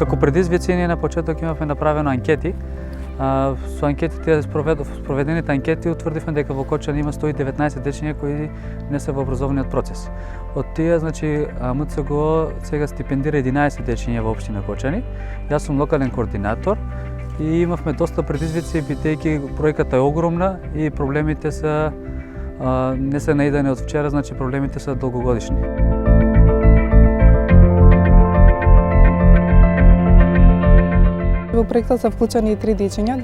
Како предизвици ние на почеток имавме направено анкети. Со анкетите, спроведените анкети утврдивме дека во Кочани има 119 дечиња кои не се во образовниот процес. Од тие, значи, МЦГО сега стипендира 11 дечиња во општина Кочани. Јас сум локален координатор и имавме доста предизвици, бидејќи бројката е огромна и проблемите се не се наидени од вчера, значи проблемите се долгогодишни. Во проектот се вклучени и 3 дечиња,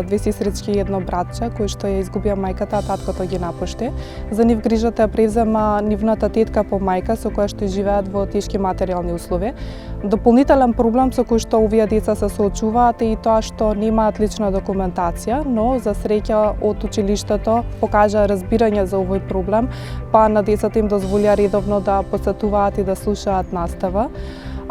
две сестрички и едно братче, кои што ја изгубија мајката, а таткото ги напушти. За нив грижата ја превзема нивната тетка по мајка, со која што живеат во тешки материјални услови. Дополнителен проблем со кој што овие деца се соочуваат е и тоа што немаат лична документација, но за среќа од училиштето покажа разбирање за овој проблем, па на децата им дозволија редовно да посетуваат и да слушаат настава.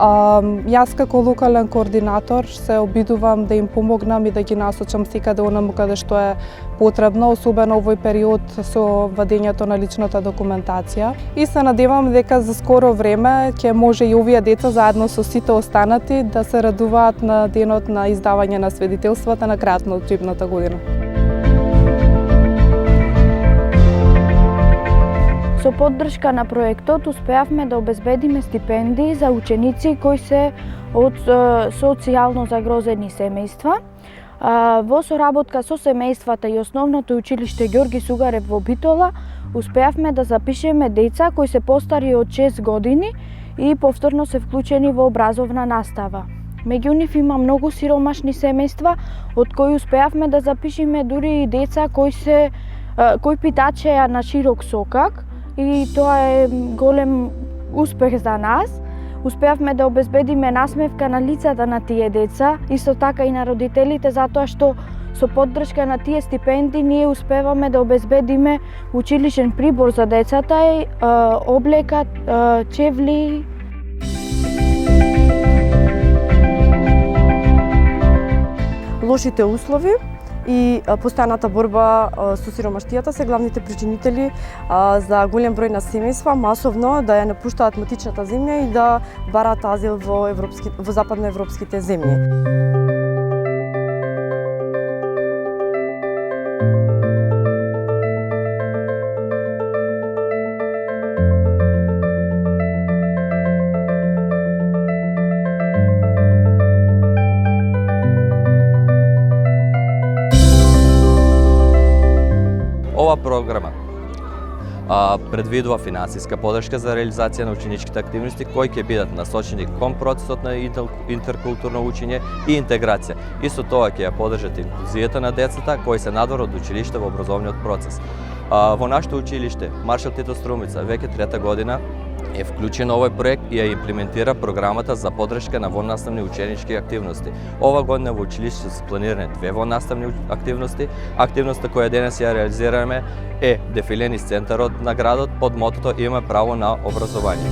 Јас како локален координатор се обидувам да им помогнам и да ги насочам секаде онаму каде што е потребно, особено овој период со вадењето на личната документација. И се надевам дека за скоро време ќе може и овие деца заедно со сите останати да се радуваат на денот на издавање на свидетелствата на крајот на учебната година. Со поддршка на проектот успеавме да обезбедиме стипендии за ученици кои се од социјално загрозени семејства. Во соработка со семејствата и основното училиште Ѓорги Сугарев во Битола успеавме да запишеме деца кои се постари од 6 години и повторно се вклучени во образовна настава. Меѓу нив има многу сиромашни семејства, од кои успеавме да запишеме дури и деца кои питачеа на широк сокак, и тоа е голем успех за нас. Успеавме да обезбедиме насмевка на лицата на тие деца, исто така и на родителите, затоа што со поддршка на тие стипендии ние успеваме да обезбедиме училишен прибор за децата, облека, чевли. Лошите услови и постојаната борба со сиромаштијата се главните причинители за голем број на семејства масовно да ја напуштаат матичната земја и да бараат азил во западноевропските земји. Ова програма предвидува финансиска поддршка за реализација на ученичките активности кои ќе бидат насочени кон процесот на интеркултурно учење и интеграција. Исто тоа ќе ја поддржат инклузијата на децата кои се надвор од училиште во образовниот процес. Во нашето училиште Маршал Тито Струмица веќе 3-та година е вклучен овој проект и ја имплементира програмата за поддршка на воннаставни ученички активности. Ова година во училиште се планирани 2 воннаставни активности. Активноста која денес ја реализираме е дефиле низ центарот на градот под мотото "Имаме право на образование".